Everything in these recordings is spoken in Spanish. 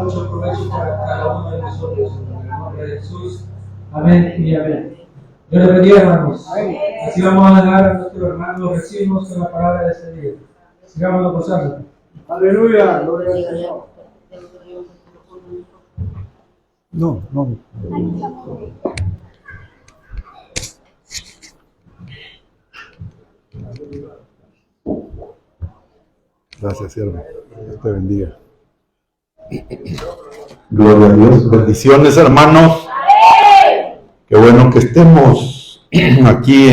mucho provecho para cada uno de nosotros. En el nombre de Jesús. Amén y amén. Dios les bendiga, hermanos. Así vamos a dar a nuestros hermanos recibimos con la palabra de este día. Sigámonos gozando. Aleluya, gloria al Señor. No. Gracias, siervo. Dios te bendiga. Gloria a Dios. Bendiciones, hermanos. Qué bueno que estemos aquí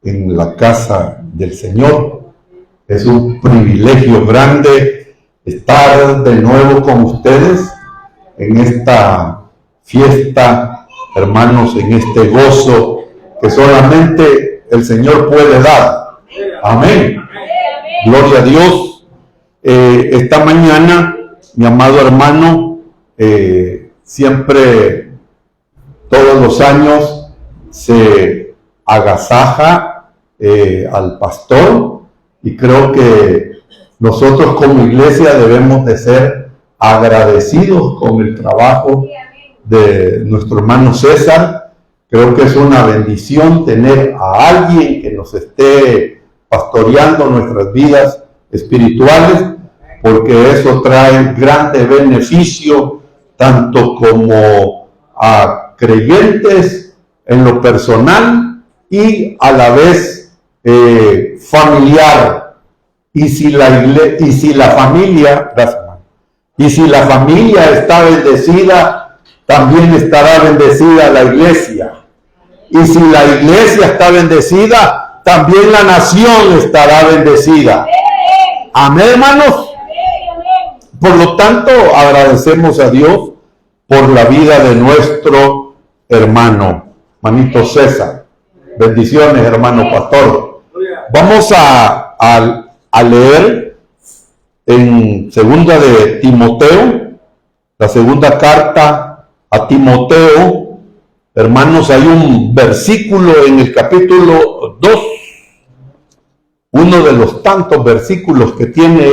en la casa del Señor. Es un privilegio grande estar de nuevo con ustedes en esta fiesta, hermanos, en este gozo que solamente el Señor puede dar. Amén. Gloria a Dios. Esta mañana, mi amado hermano, siempre, todos los años, se agasaja al pastor, y creo que Nosotros como iglesia debemos de ser agradecidos con el trabajo de nuestro hermano César. Creo que es una bendición tener a alguien que nos esté pastoreando nuestras vidas espirituales, porque eso trae grande beneficio tanto como a creyentes en lo personal y a la vez familiar. Y si la familia, gracias, y si la familia está bendecida, también estará bendecida la iglesia. Y si la iglesia está bendecida, también la nación estará bendecida. Amén, hermanos. Por lo tanto, agradecemos a Dios por la vida de nuestro hermano, manito César. Bendiciones, hermano pastor. Vamos a leer en segunda de Timoteo, la segunda carta a Timoteo. Hermanos, hay un versículo en el capítulo 2, uno de los tantos versículos que tiene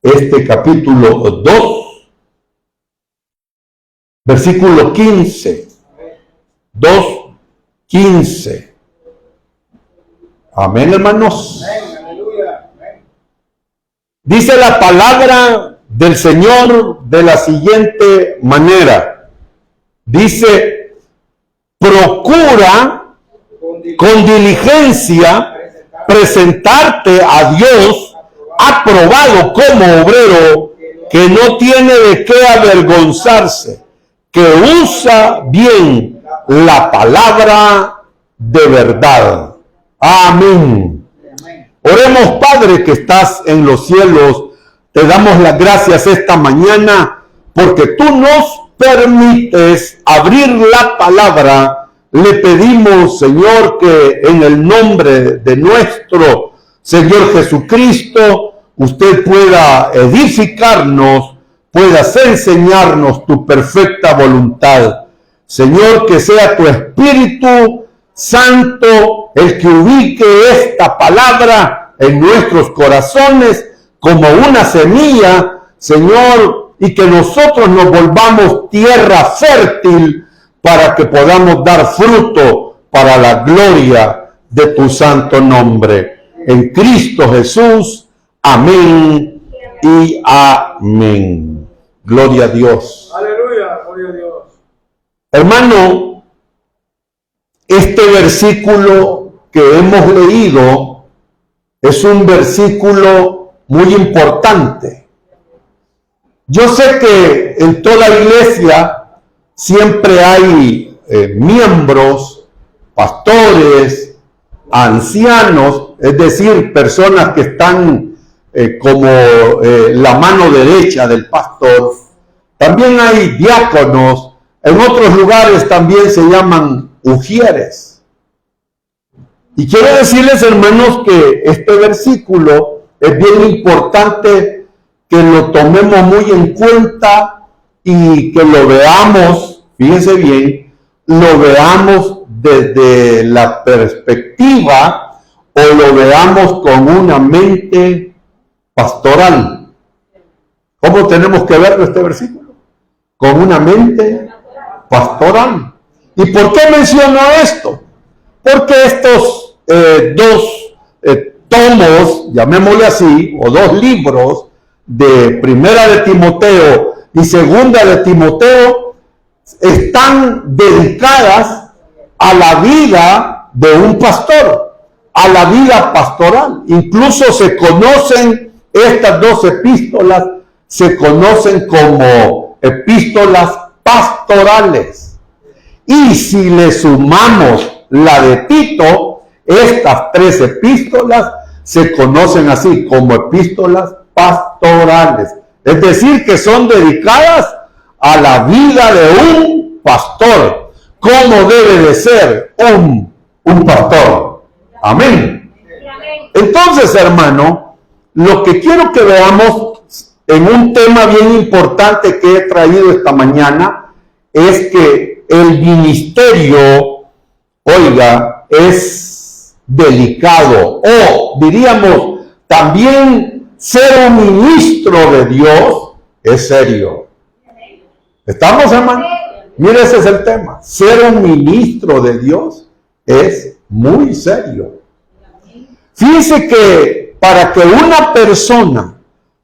este capítulo 2, versículo 15, 2:15. Amén, hermanos. Dice la palabra del Señor de la siguiente manera. Dice: procura con diligencia presentarte a Dios aprobado como obrero que no tiene de qué avergonzarse, que usa bien la palabra de verdad. Amén. Oremos. Padre que estás en los cielos, te damos las gracias esta mañana porque tú nos permites abrir la palabra. Le pedimos, Señor, que en el nombre de nuestro Señor Jesucristo, usted pueda edificarnos, puedas enseñarnos tu perfecta voluntad. Señor, que sea tu Espíritu Santo el que ubique esta palabra en nuestros corazones como una semilla, Señor, y que nosotros nos volvamos tierra fértil para que podamos dar fruto para la gloria de tu santo nombre. En Cristo Jesús, amén y amén. Gloria a Dios. Aleluya, gloria a Dios. Hermano, este versículo que hemos leído es un versículo muy importante. Yo sé que en toda iglesia siempre hay miembros, pastores, ancianos, es decir, personas que están como la mano derecha del pastor. También hay diáconos. En otros lugares también se llaman ujieres. Y quiero decirles, hermanos, que este versículo es bien importante que lo tomemos muy en cuenta y que lo veamos, fíjense bien, lo veamos desde la perspectiva o lo veamos con una mente pastoral. ¿Cómo tenemos que verlo este versículo? Con una mente pastoral. ¿Y por qué menciono esto? Porque estos dos tomos, llamémosle así, o dos libros de Primera de Timoteo y Segunda de Timoteo, están dedicadas a la vida de un pastor, a la vida pastoral. Incluso se conocen, estas dos epístolas se conocen como epístolas pastorales. Y si le sumamos la de Tito, estas tres epístolas se conocen así como epístolas pastorales. Es decir, que son dedicadas a la vida de un pastor. ¿Cómo debe de ser un pastor? Amén. Entonces, hermano, lo que quiero que veamos en un tema bien importante que he traído esta mañana es que el ministerio, oiga, es delicado, o diríamos también ser un ministro de Dios es serio. ¿Estamos, hermano? Mire, ese es el tema. Ser un ministro de Dios es muy serio. Fíjense que para que una persona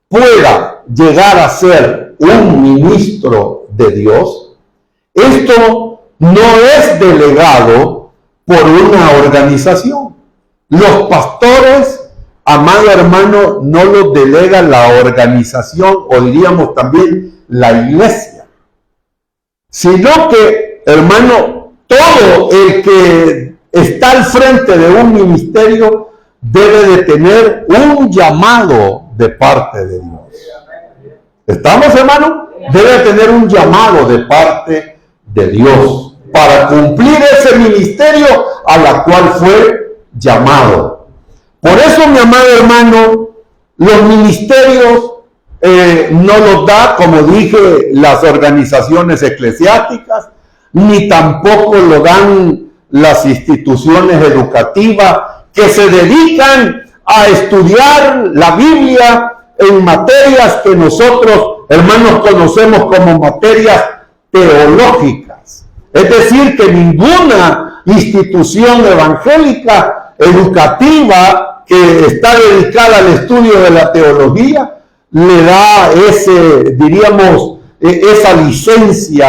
pueda llegar a ser un ministro de Dios, esto no es delegado por una organización. Los pastores, amado hermano, no los delega la organización, o diríamos también la iglesia, sino que, hermano, todo el que está al frente de un ministerio debe de tener un llamado de parte de Dios. ¿Estamos, hermano? Debe tener un llamado de parte de Dios para cumplir ese ministerio a la cual fue llamado. Por eso, mi amado hermano, los ministerios no los da, como dije, las organizaciones eclesiásticas, ni tampoco lo dan las instituciones educativas que se dedican a estudiar la Biblia en materias que nosotros, hermanos, conocemos como materias teológicas. Es decir, que ninguna institución evangélica educativa que está dedicada al estudio de la teología le da ese, diríamos, esa licencia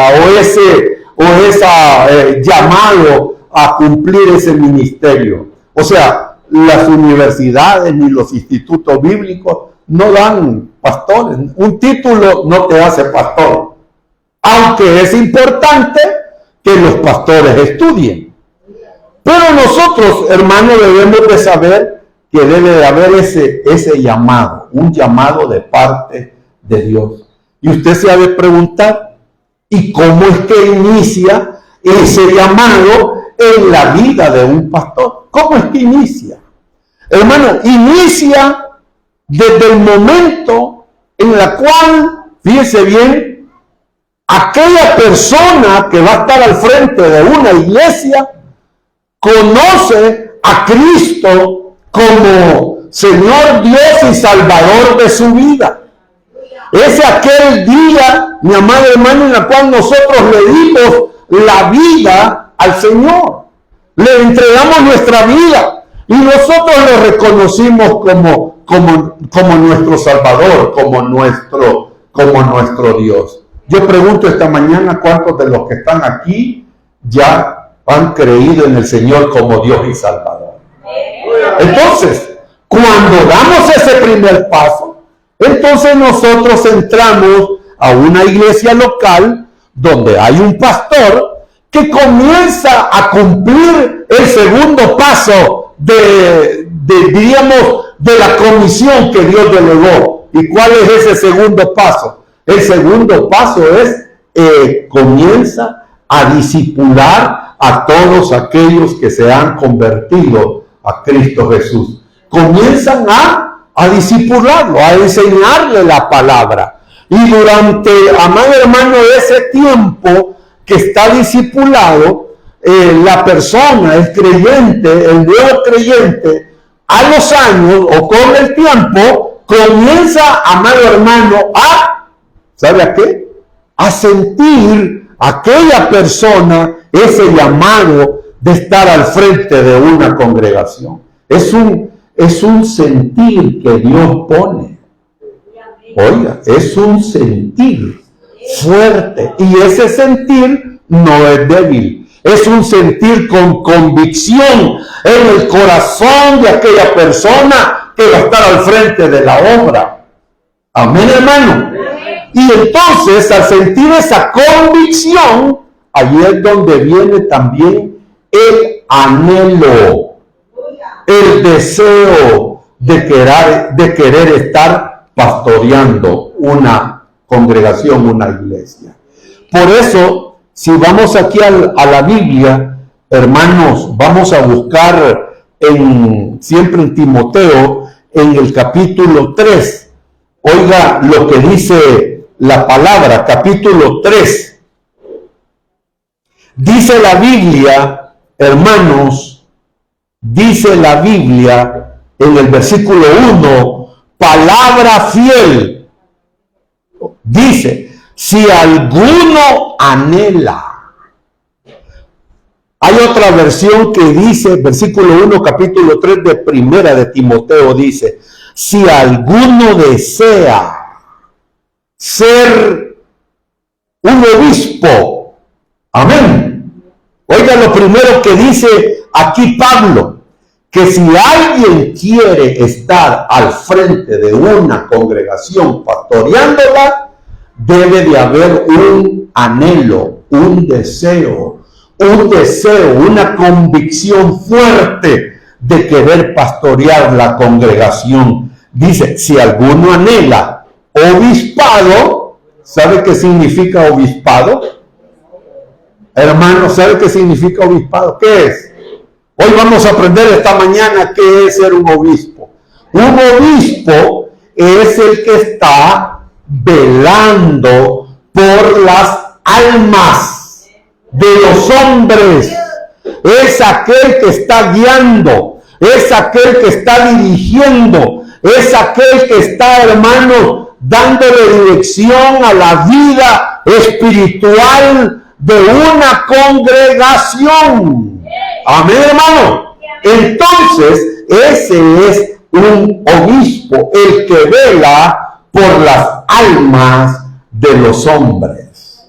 o esa llamado a cumplir ese ministerio. O sea, las universidades ni los institutos bíblicos no dan pastores. Un título no te hace pastor, aunque es importante que los pastores estudien. Pero nosotros, hermanos, debemos de saber que debe de haber ese llamado, un llamado de parte de Dios. Y usted se ha de preguntar, ¿y cómo es que inicia ese llamado en la vida de un pastor? ¿Cómo es que inicia? Hermano, inicia desde el momento en el cual, fíjese bien, aquella persona que va a estar al frente de una iglesia conoce a Cristo como Señor Dios y Salvador de su vida. Es aquel día, mi amado hermano, en el cual nosotros le dimos la vida al Señor. Le entregamos nuestra vida y nosotros lo reconocimos como nuestro Salvador, como nuestro Dios. Yo pregunto esta mañana, ¿cuántos de los que están aquí ya han creído en el Señor como Dios y Salvador? Entonces, cuando damos ese primer paso, entonces nosotros entramos a una iglesia local donde hay un pastor que comienza a cumplir el segundo paso diríamos, de la comisión que Dios delegó. ¿Y cuál es ese segundo paso? El segundo paso es, comienza a discipular a todos aquellos que se han convertido a Cristo Jesús. Comienzan a discipularlo, a enseñarle la palabra. Y durante, amado hermano, ese tiempo que está discipulado, la persona, el creyente, el nuevo creyente, a los años o con el tiempo, comienza, amado hermano, ¿sabe a qué? A sentir aquella persona ese llamado de estar al frente de una congregación. Es un sentir que Dios pone. Oiga, es un sentir fuerte. Y ese sentir no es débil. Es un sentir con convicción en el corazón de aquella persona que va a estar al frente de la obra. Amén, hermano. Y entonces, al sentir esa convicción, allí es donde viene también el anhelo, el deseo de querer estar pastoreando una congregación, una iglesia. Por eso, si vamos aquí a la Biblia, hermanos, vamos a buscar siempre en Timoteo, en el capítulo 3. Oiga lo que dice la palabra, capítulo 3. Dice la Biblia, hermanos, dice la Biblia en el versículo 1, palabra fiel. Dice, si alguno anhela. Hay otra versión que dice, versículo 1, capítulo 3 de Primera de Timoteo, dice, si alguno desea ser un obispo. Amén. Oiga lo primero que dice aquí Pablo, que si alguien quiere estar al frente de una congregación pastoreándola, debe de haber un anhelo, un deseo, una convicción fuerte de querer pastorear la congregación. Dice, si alguno anhela obispado, ¿sabe qué significa obispado? Hermano, ¿sabe qué significa obispado? ¿Qué es? Hoy vamos a aprender esta mañana qué es ser un obispo. Un obispo es el que está velando por las almas de los hombres. Es aquel que está guiando, es aquel que está dirigiendo, es aquel que está, hermano, dándole dirección a la vida espiritual de una congregación. Amén, hermano. Entonces, ese es un obispo, el que vela por las almas de los hombres.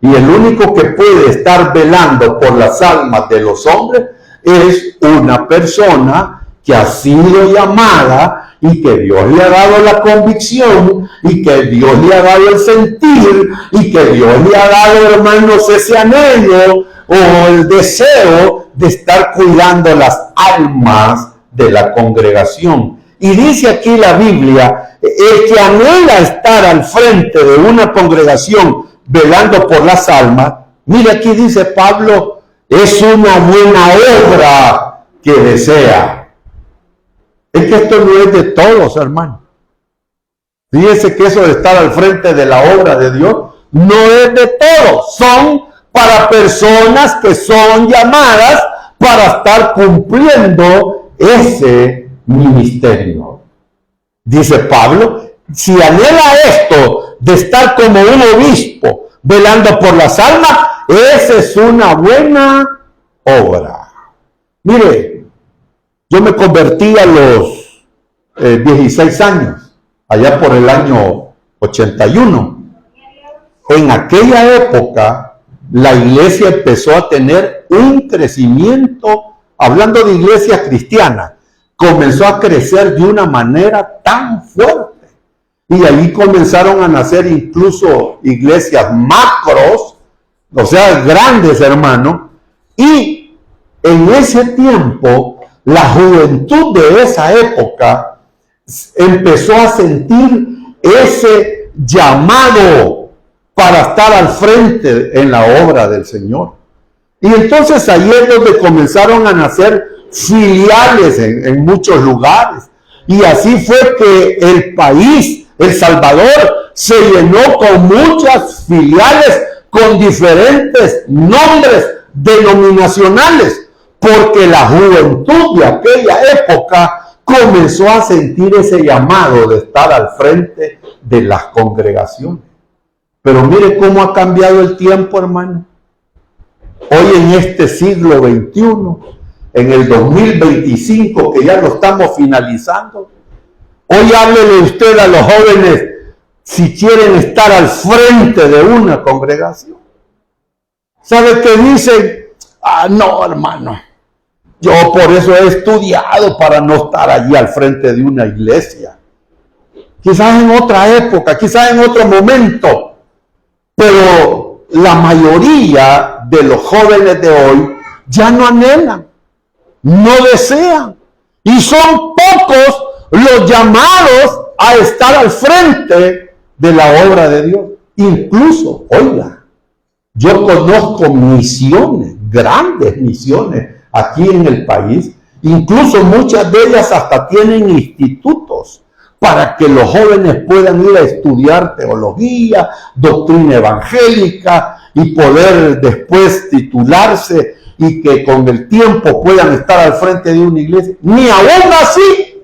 Y el único que puede estar velando por las almas de los hombres es una persona que ha sido llamada y que Dios le ha dado la convicción y que Dios le ha dado el sentir y que Dios le ha dado, hermanos, ese anhelo o el deseo de estar cuidando las almas de la congregación. Y dice aquí la Biblia, el que anhela estar al frente de una congregación velando por las almas, mire aquí dice Pablo, es una buena obra que desea. Es que esto no es de todos, hermano. Fíjense que eso de estar al frente de la obra de Dios no es de todos. Son para personas que son llamadas para estar cumpliendo ese ministerio. Dice Pablo, si anhela esto de estar como un obispo velando por las almas, esa es una buena obra. Mire, yo me convertí a los 16 años, allá por el año 81. En aquella época, la iglesia empezó a tener un crecimiento, hablando de iglesia cristiana, comenzó a crecer de una manera tan fuerte. Y ahí comenzaron a nacer incluso iglesias macros, o sea, grandes, hermano. Y en ese tiempo, la juventud de esa época empezó a sentir ese llamado para estar al frente en la obra del Señor. Y entonces ahí es donde comenzaron a nacer filiales en muchos lugares. Y así fue que el país, El Salvador, se llenó con muchas filiales con diferentes nombres denominacionales, porque la juventud de aquella época comenzó a sentir ese llamado de estar al frente de las congregaciones. Pero mire cómo ha cambiado el tiempo, hermano. Hoy en este siglo XXI, en el 2025, que ya lo estamos finalizando, hoy háblele usted a los jóvenes si quieren estar al frente de una congregación. ¿Sabe qué dicen? No, hermano, yo por eso he estudiado para no estar allí al frente de una iglesia. Quizás en otra época, quizás en otro momento, pero la mayoría de los jóvenes de hoy ya no anhelan, no desean, y son pocos los llamados a estar al frente de la obra de Dios. Incluso, oiga, yo conozco misiones, grandes misiones aquí en el país, incluso muchas de ellas hasta tienen institutos para que los jóvenes puedan ir a estudiar teología, doctrina evangélica y poder después titularse y que con el tiempo puedan estar al frente de una iglesia. Ni aún así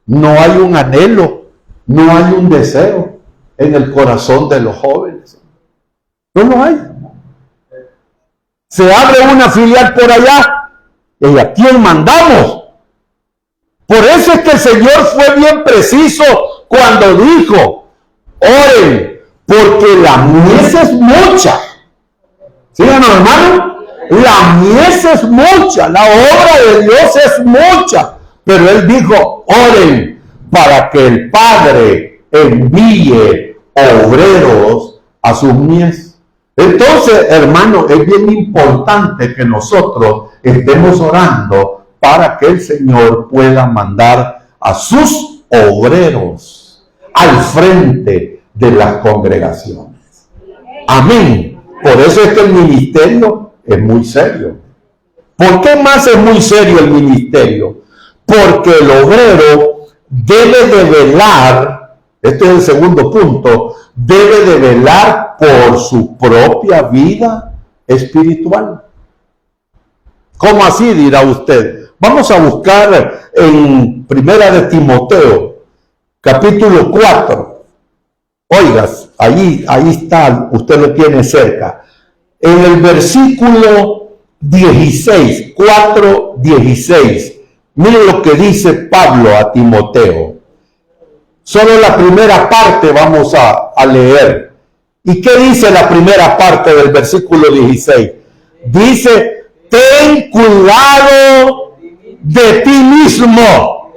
no hay un anhelo, no hay un deseo en el corazón de los jóvenes. No lo hay. Se abre una filial por allá, ¿y a quién mandamos? Por eso es que el Señor fue bien preciso cuando dijo: oren, porque la mies es mucha. Síganos, hermano. La mies es mucha, la obra de Dios es mucha. Pero Él dijo: oren para que el Padre envíe obreros a sus mies. Entonces, hermano, es bien importante que nosotros estemos orando para que el Señor pueda mandar a sus obreros al frente de las congregaciones. Amén. Por eso es que el ministerio es muy serio. ¿Por qué más es muy serio el ministerio? Porque el obrero debe de velar, este es el segundo punto, debe de velar por su propia vida espiritual. ¿Cómo así?, dirá usted. Vamos a buscar en Primera de Timoteo, capítulo 4. Oigas, ahí está, usted lo tiene cerca. En el versículo 16, 4:16, miren lo que dice Pablo a Timoteo. Solo la primera parte vamos a leer. ¿Y qué dice la primera parte del versículo 16? Dice: ten cuidado de ti mismo.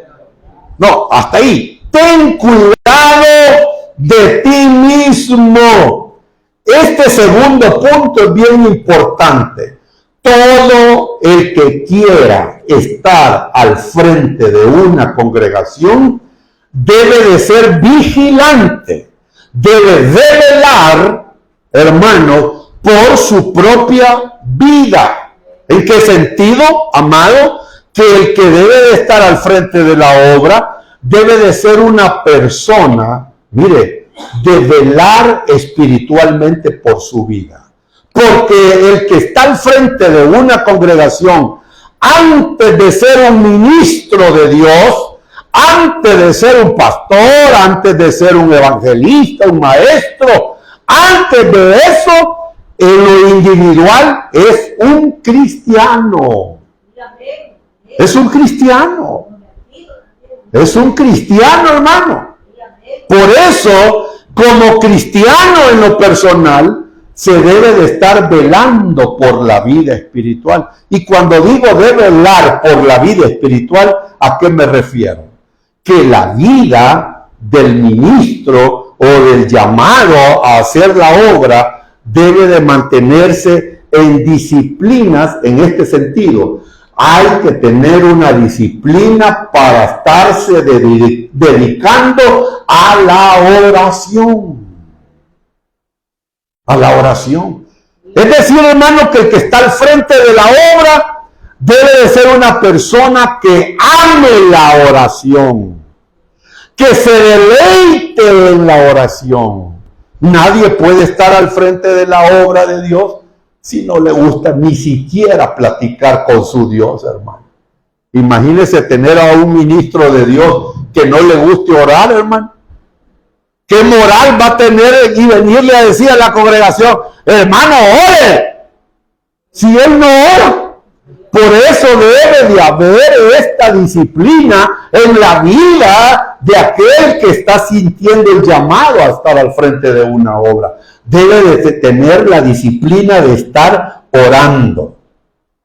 No, hasta ahí. Ten cuidado de ti mismo. Este segundo punto es bien importante. Todo el que quiera estar al frente de una congregación debe de ser vigilante, debe de velar, hermano, por su propia vida. ¿En qué sentido, amado? Que el que debe de estar al frente de la obra debe de ser una persona, mire, de velar espiritualmente por su vida. Porque el que está al frente de una congregación, antes de ser un ministro de Dios, antes de ser un pastor, antes de ser un evangelista, un maestro, antes de eso, en lo individual es un cristiano. Es un cristiano. Es un cristiano, hermano. Por eso, como cristiano en lo personal, se debe de estar velando por la vida espiritual. Y cuando digo de velar por la vida espiritual, ¿a qué me refiero? Que la vida del ministro o del llamado a hacer la obra debe de mantenerse en disciplinas en este sentido. Hay que tener una disciplina para estarse dedicando a la oración. A la oración. Es decir, hermano, que el que está al frente de la obra debe de ser una persona que ame la oración, que se deleite en la oración. Nadie puede estar al frente de la obra de Dios si no le gusta ni siquiera platicar con su Dios, hermano. Imagínese tener a un ministro de Dios que no le guste orar, hermano. ¿Qué moral va a tener y venirle a decir a la congregación: hermano, ore? Si él no ora. Por eso debe de haber esta disciplina en la vida de aquel que está sintiendo el llamado a estar al frente de una obra. Debe de tener la disciplina de estar orando.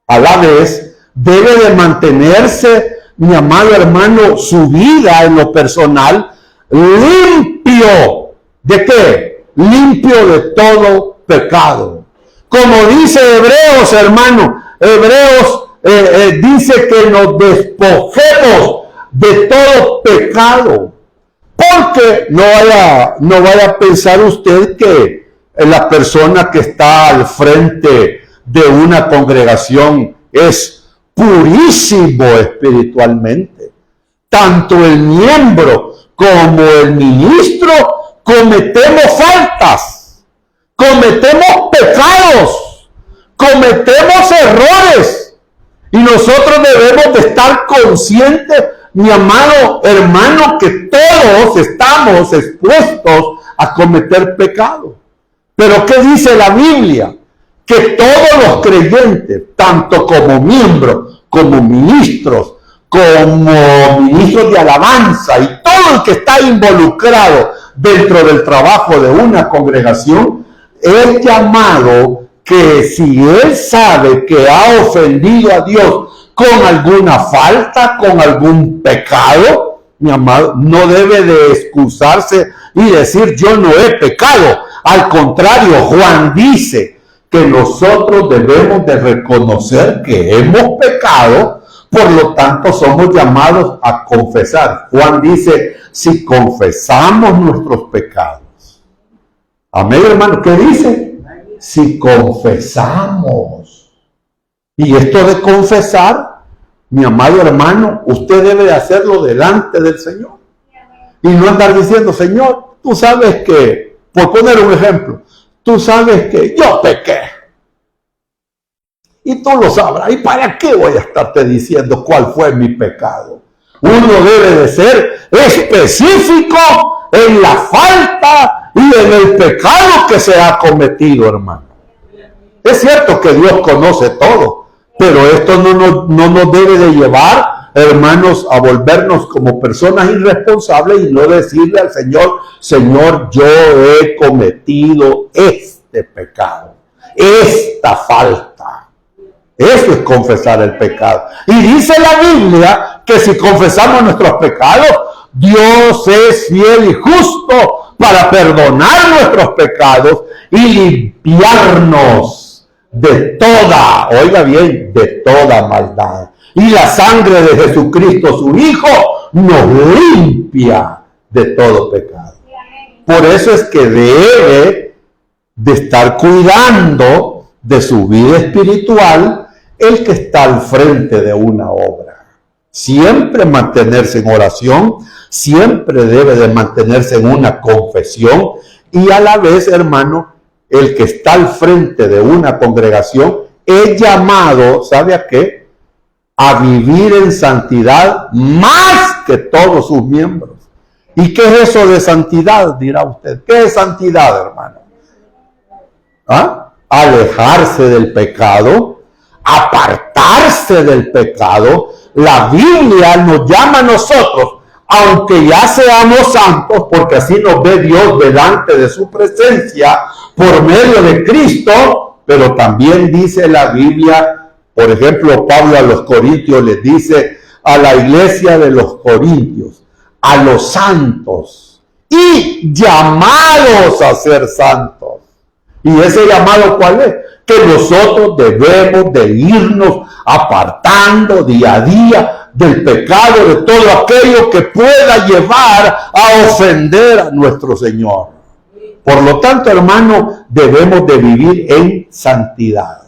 A la vez, debe de mantenerse, mi amado hermano, su vida en lo personal limpio. ¿De qué? Limpio de todo pecado. Como dice Hebreos, hermano, Hebreos dice que nos despojemos de todo pecado. Porque no vaya a pensar usted que la persona que está al frente de una congregación es purísimo espiritualmente. Tanto el miembro como el ministro cometemos faltas, cometemos pecados, cometemos errores, y nosotros debemos de estar conscientes mi amado hermano, que todos estamos expuestos a cometer pecado. Pero ¿qué dice la Biblia? Que todos los creyentes, tanto como miembros, como ministros de alabanza y todo el que está involucrado dentro del trabajo de una congregación, es llamado que si él sabe que ha ofendido a Dios con alguna falta, con algún pecado, mi amado, no debe de excusarse y decir yo no he pecado. Al contrario, Juan dice que nosotros debemos de reconocer que hemos pecado, por lo tanto somos llamados a confesar. Juan dice, si confesamos nuestros pecados. Amén, hermano. ¿Qué dice? Si confesamos. Y esto de confesar, mi amado hermano, usted debe de hacerlo delante del Señor. Y no andar diciendo, Señor, tú sabes que, por poner un ejemplo, tú sabes que yo pequé. Y tú lo sabrás. ¿Y para qué voy a estarte diciendo cuál fue mi pecado? Uno debe de ser específico en la falta y en el pecado que se ha cometido, hermano. Es cierto que Dios conoce todo, pero esto no nos debe de llevar, hermanos, a volvernos como personas irresponsables y no decirle al Señor, Señor, yo he cometido este pecado, esta falta. Eso es confesar el pecado. Y dice la Biblia que si confesamos nuestros pecados, Dios es fiel y justo para perdonar nuestros pecados y limpiarnos de toda, oiga bien, de toda maldad. Y la sangre de Jesucristo, su Hijo, nos limpia de todo pecado. Por eso es que debe de estar cuidando de su vida espiritual el que está al frente de una obra. Siempre mantenerse en oración, siempre debe de mantenerse en una confesión y a la vez, hermano, el que está al frente de una congregación es llamado, ¿sabe a qué? A vivir en santidad más que todos sus miembros. ¿Y qué es eso de santidad? Dirá usted. ¿Qué es santidad, hermano? ¿Ah? Alejarse del pecado, apartarse del pecado. La Biblia nos llama a nosotros, aunque ya seamos santos, porque así nos ve Dios delante de su presencia por medio de Cristo, pero también dice la Biblia, por ejemplo, Pablo a los Corintios les dice a la iglesia de los Corintios, a los santos y llamados a ser santos. ¿Y ese llamado cuál es? Que nosotros debemos de irnos apartando día a día del pecado, de todo aquello que pueda llevar a ofender a nuestro Señor. Por lo tanto, hermano, debemos de vivir en santidad.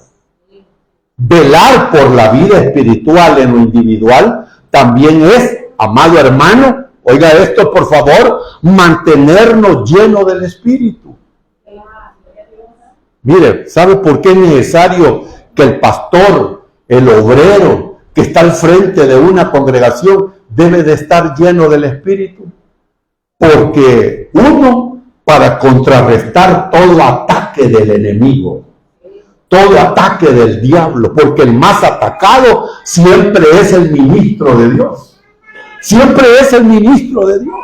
Velar por la vida espiritual en lo individual también es, amado hermano, oiga esto por favor, mantenernos llenos del Espíritu. Mire, ¿sabe por qué es necesario que el pastor, el obrero que está al frente de una congregación debe de estar lleno del Espíritu? Porque uno, para contrarrestar todo ataque del enemigo, todo ataque del diablo, porque el más atacado siempre es el ministro de Dios. Siempre es el ministro de Dios.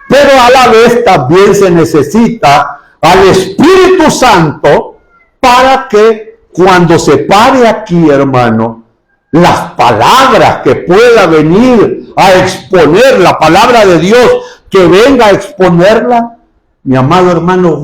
Pero a la vez también se necesita al Espíritu Santo para que cuando se pare aquí, hermano, las palabras que pueda venir a exponer, la palabra de Dios que venga a exponerla, mi amado hermano,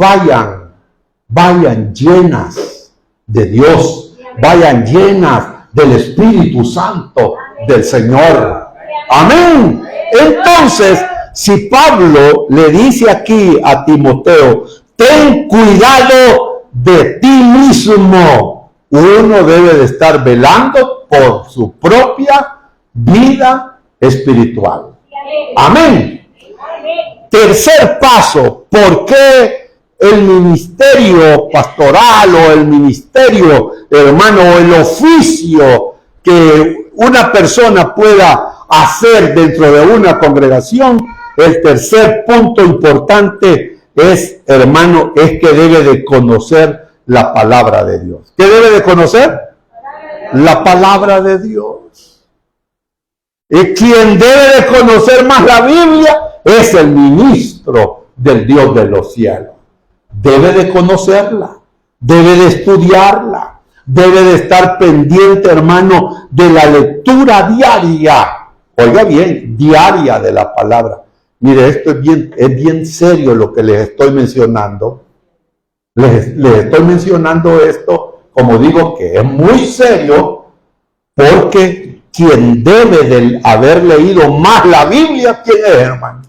vayan llenas de Dios, vayan llenas del Espíritu Santo del Señor. Amén. Entonces, si Pablo le dice aquí a Timoteo, ten cuidado de ti mismo, uno debe de estar velando por su propia vida espiritual. Amén. Tercer paso, ¿por qué el ministerio pastoral o el ministerio, hermano, o el oficio que una persona pueda hacer dentro de una congregación, el tercer punto importante es, hermano, es que debe de conocer la palabra de Dios. ¿Qué debe de conocer? La palabra de Dios. Y quien debe de conocer más la Biblia es el ministro del Dios de los cielos. Debe de conocerla, debe de estudiarla, debe de estar pendiente, hermano, de la lectura diaria. Oiga bien, diaria de la palabra. Mire, esto es bien serio lo que les estoy mencionando. Les estoy mencionando esto, como digo, que es muy serio, porque quien debe de haber leído más la Biblia, ¿quién es, hermano?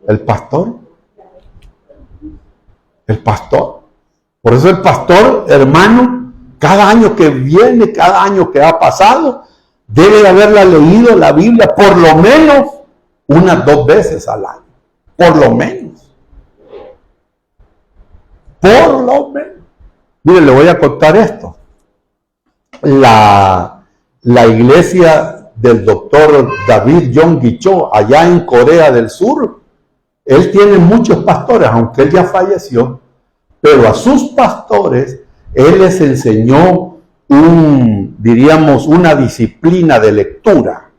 El pastor. El pastor. Por eso el pastor, hermano, cada año que viene, cada año que ha pasado, debe de haberla leído la Biblia por lo menos unas 2 veces al año. Por lo menos. Por lo menos. Mire, le voy a contar esto. La iglesia del doctor David Yonggi Cho, allá en Corea del Sur, él tiene muchos pastores, aunque él ya falleció, pero a sus pastores él les enseñó diríamos, una disciplina de lectura.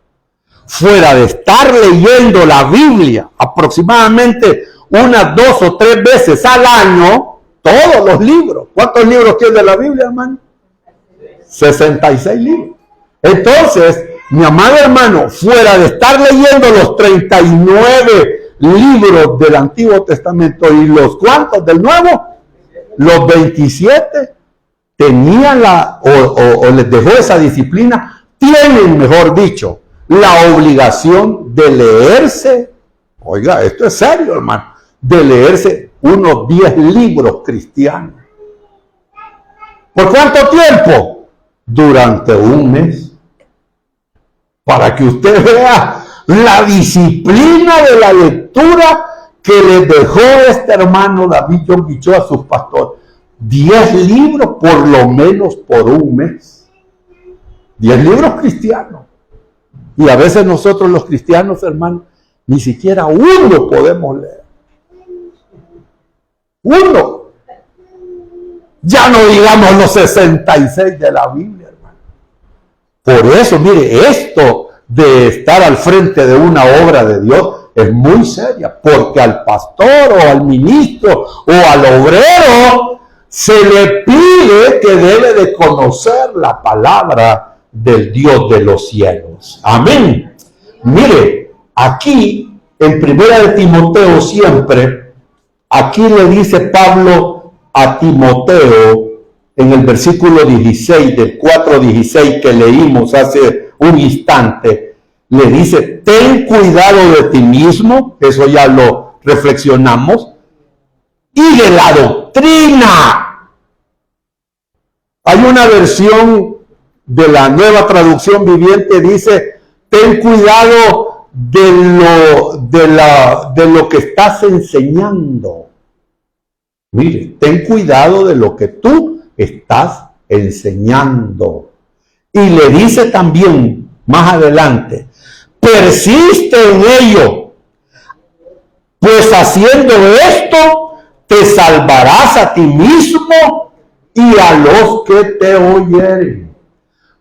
Fuera de estar leyendo la Biblia aproximadamente unas 2 o 3 veces al año, todos los libros. ¿Cuántos libros tiene la Biblia, hermano? 66 libros. Entonces, mi amado hermano, fuera de estar leyendo los 39 libros del Antiguo Testamento y los ¿cuántos del Nuevo? Los 27 tenían o les dejó esa disciplina, tienen, mejor dicho, la obligación de leerse, oiga, esto es serio, hermano, de leerse unos 10 libros cristianos. ¿Por cuánto tiempo? Durante un mes. Para que usted vea la disciplina de la lectura que les dejó este hermano David Yonggi Cho a sus pastores. 10 libros por lo menos por un mes. 10 libros cristianos. Y a veces nosotros los cristianos, hermanos, ni siquiera uno podemos leer. Uno. Ya no digamos los 66 de la Biblia, hermano. Por eso, mire, esto de estar al frente de una obra de Dios es muy seria, porque al pastor o al ministro o al obrero se le pide que debe de conocer la palabra del Dios de los cielos. Amén. Mire, aquí en 1 de Timoteo siempre, aquí le dice Pablo a Timoteo en el versículo 16 del 4:16 que leímos hace un instante, le dice, ten cuidado de ti mismo, eso ya lo reflexionamos, y de la doctrina. Hay una versión de la Nueva Traducción Viviente, dice, ten cuidado de lo que estás enseñando. Mire, ten cuidado de lo que tú estás enseñando. Y le dice también más adelante, persiste en ello, pues haciendo esto te salvarás a ti mismo y a los que te oyeren.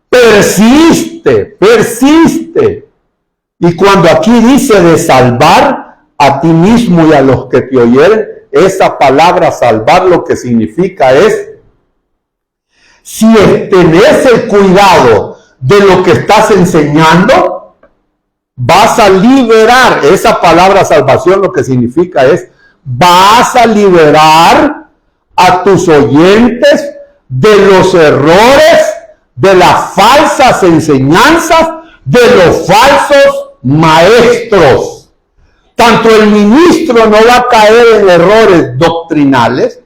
Persiste, persiste. Y cuando aquí dice de salvar a ti mismo y a los que te oyeren, esa palabra salvar lo que significa es, si tenés el cuidado de lo que estás enseñando, vas a liberar. Esa palabra salvación lo que significa es, vas a liberar a tus oyentes de los errores, de las falsas enseñanzas, de los falsos maestros. Tanto el ministro no va a caer en errores doctrinales,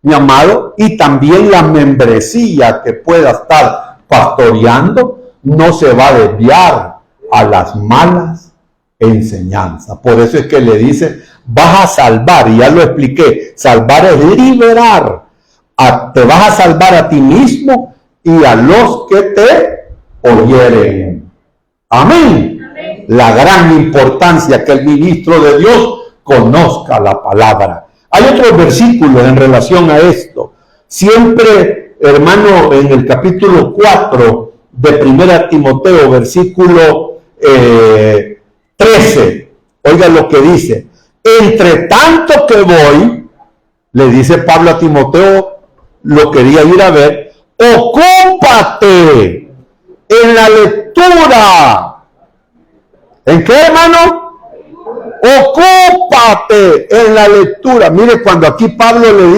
mi amado, y también la membresía que pueda estar pastoreando no se va a desviar a las malas enseñanzas. Por eso es que le dice, vas a salvar, y ya lo expliqué, salvar es liberar, te vas a salvar a ti mismo y a los que te oyeren. Amén. La gran importancia que el ministro de Dios conozca la palabra. Hay otros versículos en relación a esto. Siempre, hermano, en el capítulo 4 de 1 Timoteo, versículo 13, oiga lo que dice. Entre tanto que voy, le dice Pablo a Timoteo, lo quería ir a ver, ocúpate en la lectura. ¿En qué, hermano? Ocúpate en la lectura. Mire, cuando aquí Pablo le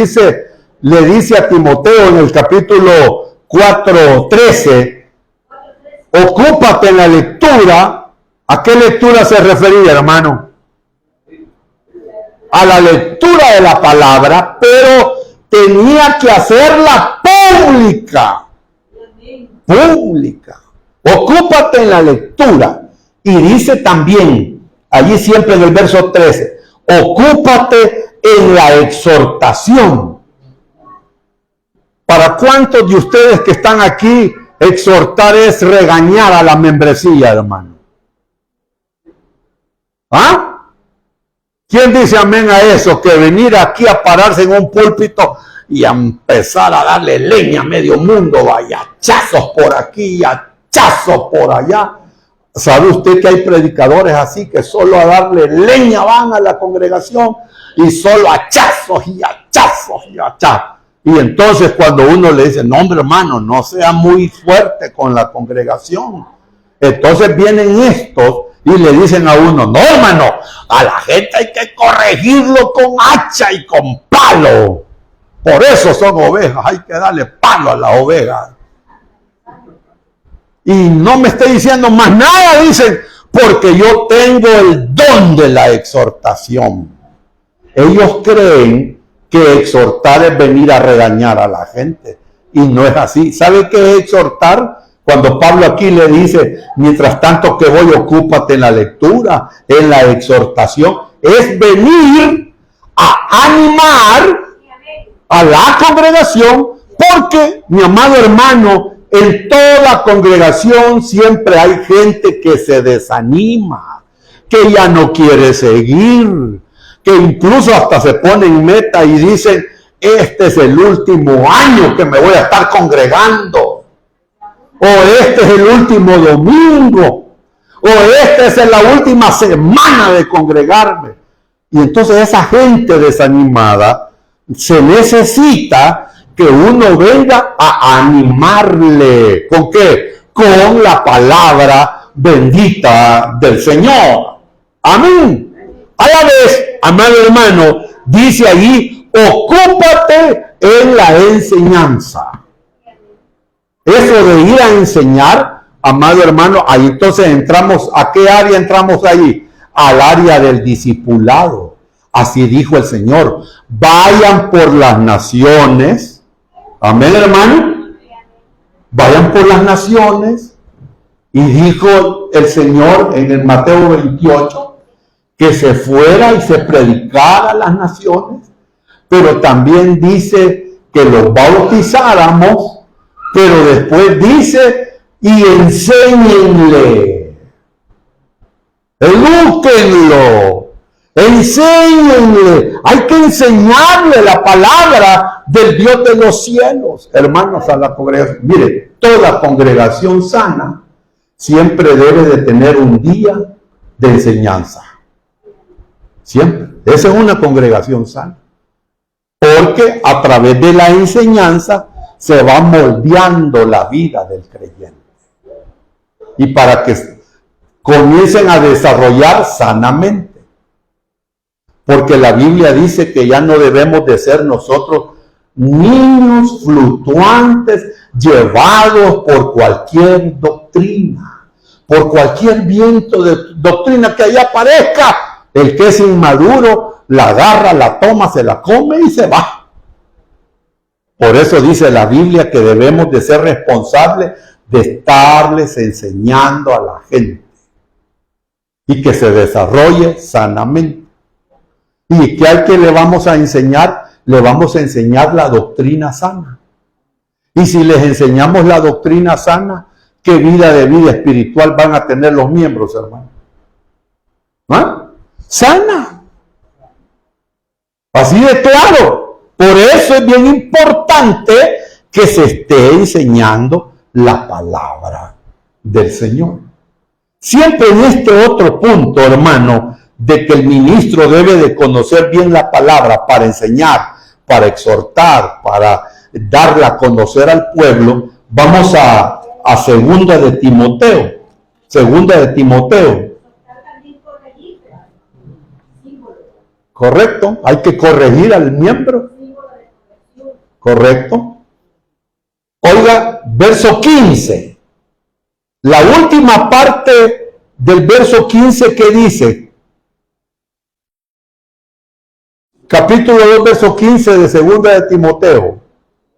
dice a Timoteo en el capítulo 4:13, ocúpate en la lectura. ¿A qué lectura se refería, hermano? A la lectura de la palabra, pero tenía que hacerla pública. Pública. Ocúpate en la lectura. Y dice también, allí siempre en el verso 13, ocúpate en la exhortación. ¿Para cuántos de ustedes que están aquí, exhortar es regañar a la membresía, hermano? ¿Ah? ¿Quién dice amén a eso? Que venir aquí a pararse en un púlpito y a empezar a darle leña a medio mundo, vaya, hachazos por aquí y hachazos por allá. ¿Sabe usted que hay predicadores así que solo a darle leña van a la congregación y solo hachazos y hachazos y hachazos? Y entonces cuando uno le dice, no hombre hermano, no sea muy fuerte con la congregación. Entonces vienen estos y le dicen a uno, no hermano, a la gente hay que corregirlo con hacha y con palo. Por eso son ovejas, hay que darle palo a las ovejas. Y no me esté diciendo más nada, dicen, porque yo tengo el don de la exhortación. Ellos creen que exhortar es venir a regañar a la gente. Y no es así. ¿Sabe qué es exhortar? Cuando Pablo aquí le dice, mientras tanto que voy, ocúpate en la lectura, en la exhortación, es venir a animar a la congregación, porque, mi amado hermano, en toda congregación siempre hay gente que se desanima, que ya no quiere seguir, que incluso hasta se pone en meta y dicen, este es el último año que me voy a estar congregando, o este es el último domingo, o esta es la última semana de congregarme. Y entonces esa gente desanimada se necesita que uno venga a animarle. ¿Con qué? Con la palabra bendita del Señor. Amén. A la vez, amado hermano, dice allí, ocúpate en la enseñanza. Eso de ir a enseñar, amado hermano, ahí entonces entramos, ¿a qué área entramos ahí? Al área del discipulado. Así dijo el Señor, vayan por las naciones. Amén, hermano. Vayan por las naciones. Y dijo el Señor en el Mateo 28 que se fuera y se predicara a las naciones. Pero también dice que los bautizáramos. Pero después dice, y enséñenle. Edúquenlo. Enséñenle. Hay que enseñarle la palabra del Dios de los cielos, hermanos, a la congregación. Mire, toda congregación sana siempre debe de tener un día de enseñanza. Siempre. Esa es una congregación sana. Porque a través de la enseñanza se va moldeando la vida del creyente. Y para que comiencen a desarrollar sanamente. Porque la Biblia dice que ya no debemos de ser nosotros niños fluctuantes llevados por cualquier doctrina, por cualquier viento de doctrina que allá aparezca. El que es inmaduro la agarra, la toma, se la come y se va. Por eso dice la Biblia que debemos de ser responsables de estarles enseñando a la gente y que se desarrolle sanamente. ¿Y qué al que le vamos a enseñar? Le vamos a enseñar la doctrina sana. Y si les enseñamos la doctrina sana, ¿qué vida espiritual van a tener los miembros, hermano? ¿Ah? Sana. Así de claro. Por eso es bien importante que se esté enseñando la palabra del Señor. Siempre en este otro punto, hermano, de que el ministro debe de conocer bien la palabra para enseñar, para exhortar, para darla a conocer al pueblo, vamos a segunda de Timoteo. Segunda de Timoteo. Correcto, hay que corregir al miembro. Correcto. Oiga, verso 15. La última parte del verso 15 que dice, capítulo 2, verso 15 de segunda de Timoteo.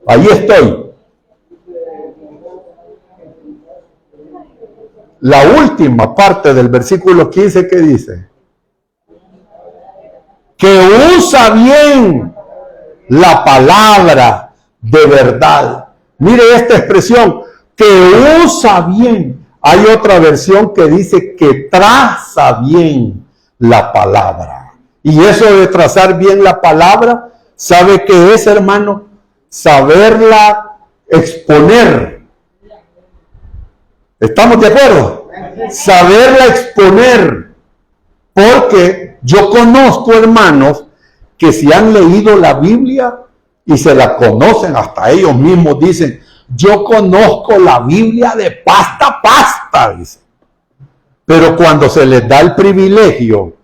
Ahí estoy. La última parte del versículo 15 que dice, que usa bien la palabra de verdad. Mire esta expresión, que usa bien. Hay otra versión que dice que traza bien la palabra. Y eso de trazar bien la palabra, ¿sabe qué es, hermano? Saberla exponer. ¿Estamos de acuerdo? Saberla exponer. Porque yo conozco hermanos que si han leído la Biblia y se la conocen, hasta ellos mismos dicen, yo conozco la Biblia de pasta a pasta, dice. Pero cuando se les da el privilegio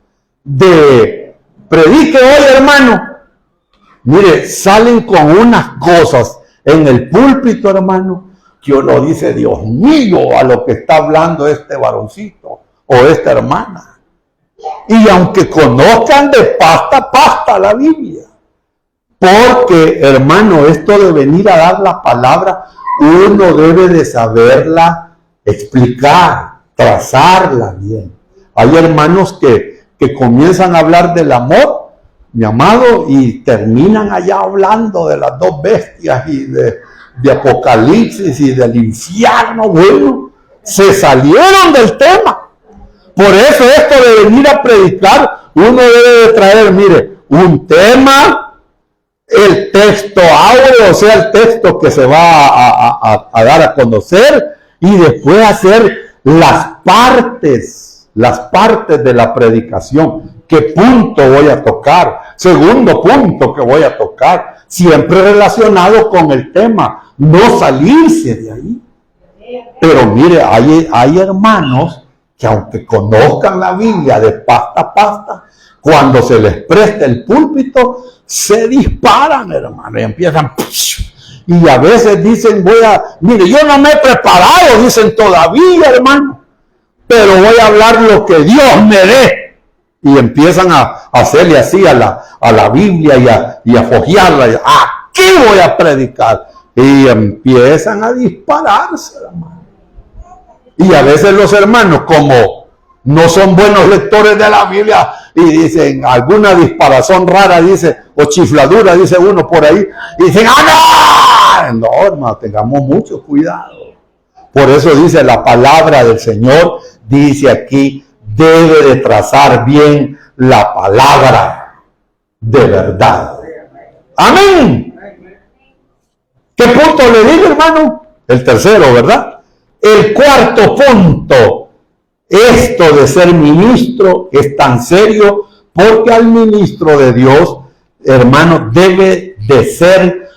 de predique hoy, hermano, mire, salen con unas cosas en el púlpito, hermano, que uno dice, Dios mío, a lo que está hablando este varoncito o esta hermana. Y aunque conozcan de pasta a pasta la Biblia, porque, hermano, esto de venir a dar la palabra, uno debe de saberla explicar, trazarla bien. Hay hermanos que comienzan a hablar del amor, mi amado, y terminan allá hablando de las dos bestias y de Apocalipsis y del infierno. Bueno, se salieron del tema. Por eso esto de venir a predicar, uno debe de traer, mire, un tema, el texto áureo, o sea, el texto que se va a dar a conocer, y después hacer las partes de la predicación. ¿Qué punto voy a tocar? Segundo punto que voy a tocar, siempre relacionado con el tema, no salirse de ahí. Pero mire, hay hermanos que aunque conozcan la Biblia de pasta a pasta, cuando se les presta el púlpito, se disparan, hermano, y empiezan, y a veces dicen, mire, yo no me he preparado, dicen todavía, hermano, pero voy a hablar lo que Dios me dé. Y empiezan a hacerle así a la Biblia y a fojearla, y aquí voy a predicar. Y empiezan a dispararse, hermano. Y a veces los hermanos, como no son buenos lectores de la Biblia, y dicen alguna disparazón rara, dice, o chifladura, dice uno por ahí, y dicen, ¡ah, no! No, hermano, tengamos mucho cuidado. Por eso dice la palabra del Señor, dice aquí, debe de trazar bien la palabra de verdad. Amén. ¿Qué punto le digo, hermano? El tercero, ¿verdad? El cuarto punto, esto de ser ministro es tan serio porque al ministro de Dios, hermano, debe de ser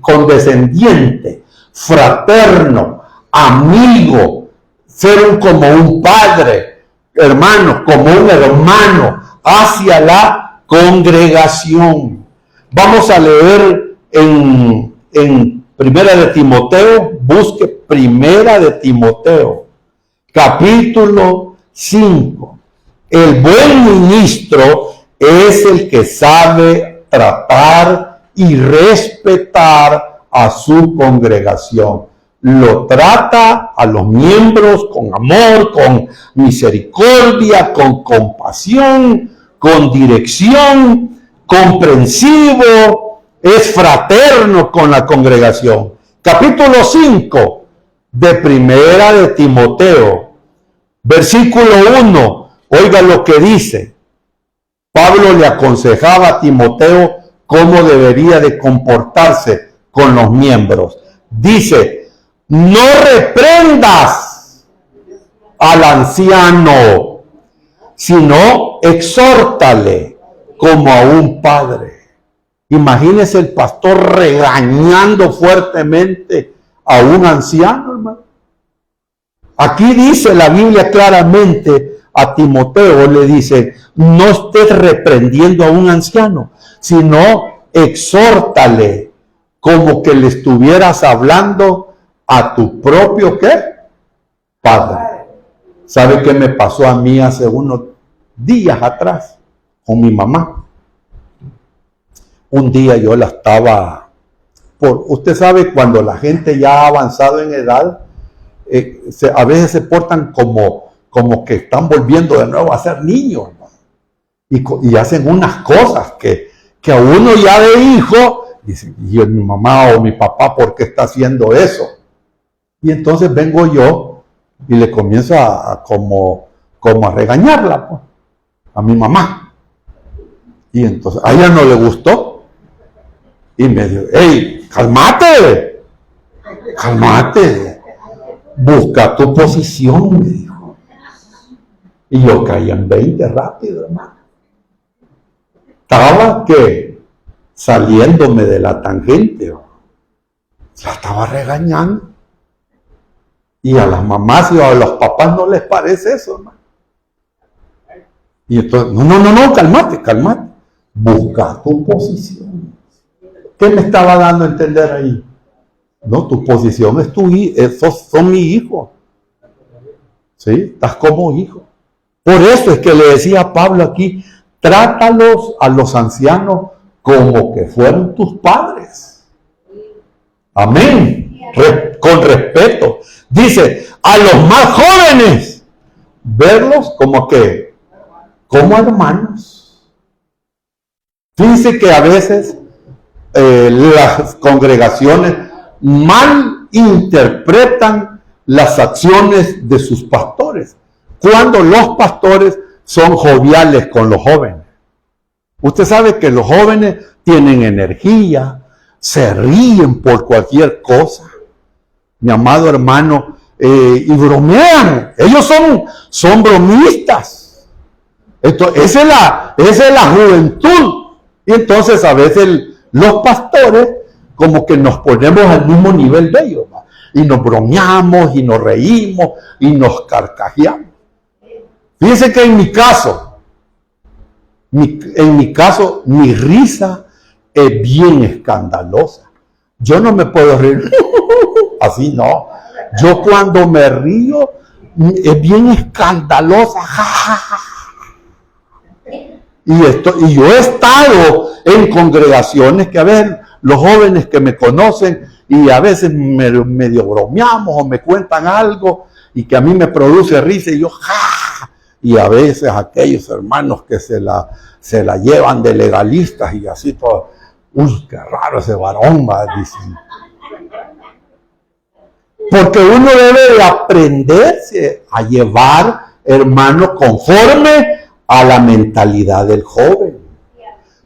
condescendiente, fraterno, amigo, ser como un padre, hermano, como un hermano hacia la congregación. Vamos a leer en Primera de Timoteo, busque Primera de Timoteo, capítulo 5. El buen ministro es el que sabe tratar y respetar a su congregación. Lo trata a los miembros con amor, con misericordia, con compasión, con dirección, comprensivo, es fraterno con la congregación. Capítulo 5 de Primera de Timoteo, versículo 1. Oiga lo que dice. Pablo le aconsejaba a Timoteo cómo debería de comportarse con los miembros. Dice, no reprendas al anciano, sino exhórtale como a un padre. Imagínese el pastor regañando fuertemente a un anciano, hermano. Aquí dice la Biblia claramente a Timoteo, le dice, no estés reprendiendo a un anciano, sino exhórtale como que le estuvieras hablando a tu propio, ¿qué? Padre. ¿Sabe qué me pasó a mí hace unos días atrás con mi mamá? Un día yo la estaba, usted sabe, cuando la gente ya ha avanzado en edad, a veces se portan como que están volviendo de nuevo a ser niños, ¿no? Y hacen unas cosas que a uno ya de hijo dice, y mi mamá o mi papá, ¿por qué está haciendo eso? Y entonces vengo yo y le comienzo como a regañarla, pues, a mi mamá. Y entonces a ella no le gustó. Y me dijo, hey, cálmate, busca tu posición, me dijo. Y yo caí en 20 rápido, hermano. Estaba saliéndome de la tangente, la estaba regañando. Y a las mamás y a los papás no les parece eso, hermano. Y entonces, no, cálmate. Busca tu posición. ¿Qué me estaba dando a entender ahí? No, tu posición es son mi hijo. ¿Sí? Estás como hijo. Por eso es que le decía a Pablo aquí, trátalos a los ancianos como que fueran tus padres. Amén. Con respeto. Dice, a los más jóvenes, verlos como hermanos. Fíjense que a veces las congregaciones mal interpretan las acciones de sus pastores, cuando los pastores son joviales con los jóvenes. Usted sabe que los jóvenes tienen energía, se ríen por cualquier cosa, mi amado hermano, y bromean. Ellos son bromistas. Esa es la juventud. Y entonces a veces los pastores como que nos ponemos al mismo nivel de ellos, ¿va? Y nos bromeamos y nos reímos y nos carcajeamos. Fíjense que en mi caso, mi risa es bien escandalosa. Yo no me puedo reír así, no. Yo cuando me río es bien escandalosa. Y yo he estado en congregaciones que a veces los jóvenes que me conocen y a veces medio bromeamos o me cuentan algo y que a mí me produce risa y yo ¡ja! Y a veces aquellos hermanos que se la llevan de legalistas y así todo, uy, qué raro ese varón, va, dicen. Porque uno debe de aprenderse a llevar, hermano, conforme a la mentalidad del joven.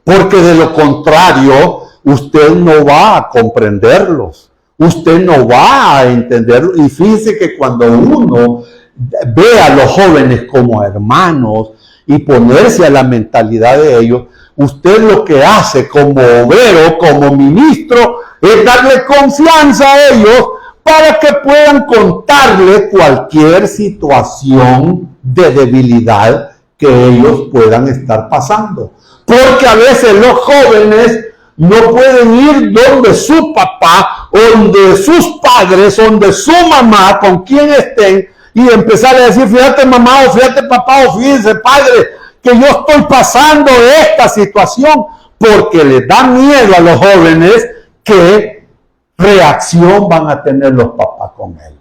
Porque de lo contrario, usted no va a comprenderlos. Usted no va a entenderlos. Y fíjese que cuando uno ve a los jóvenes como hermanos y ponerse a la mentalidad de ellos, usted lo que hace como obrero, como ministro, es darle confianza a ellos para que puedan contarle cualquier situación de debilidad que ellos puedan estar pasando. Porque a veces los jóvenes no pueden ir donde su papá, donde sus padres, donde su mamá, con quien estén, y empezar a decir, fíjate mamá, o fíjate papá, o fíjese padre, que yo estoy pasando esta situación, porque les da miedo a los jóvenes qué reacción van a tener los papás con él.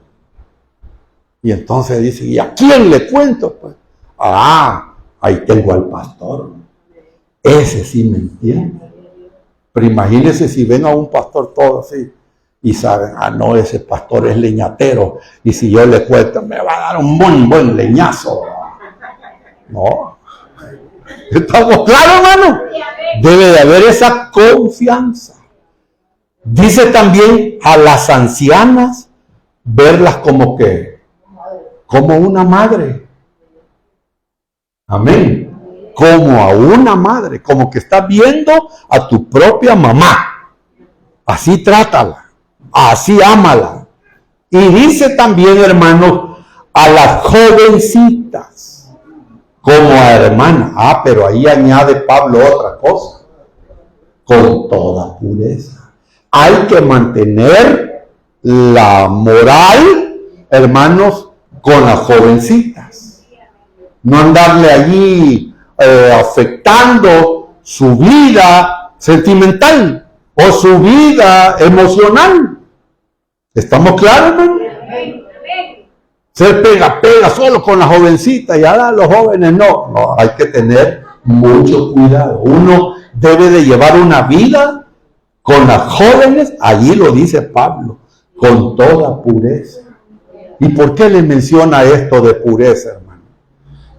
Y entonces dice, ¿y a quién le cuento? Pues, ahí tengo al pastor. Ese sí me entiende. Pero imagínense si ven a un pastor todo así y saben, no, ese pastor es leñatero, y si yo le cuento me va a dar un buen leñazo. No. ¿Estamos claros, hermano? Debe de haber esa confianza. Dice también a las ancianas, verlas como una madre. Amén. Como a una madre, como que estás viendo a tu propia mamá. Así trátala, así ámala. Y dice también, hermanos, a las jovencitas, como a hermanas. Pero ahí añade Pablo otra cosa, con toda pureza. Hay que mantener la moral, hermanos, con las jovencitas. No andarle allí afectando su vida sentimental o su vida emocional. ¿Estamos claros, hermano? Ser pega solo con la jovencita y ahora los jóvenes no, hay que tener mucho cuidado. Uno debe de llevar una vida con las jóvenes, allí lo dice Pablo, con toda pureza. ¿Y por qué le menciona esto de pureza, hermano?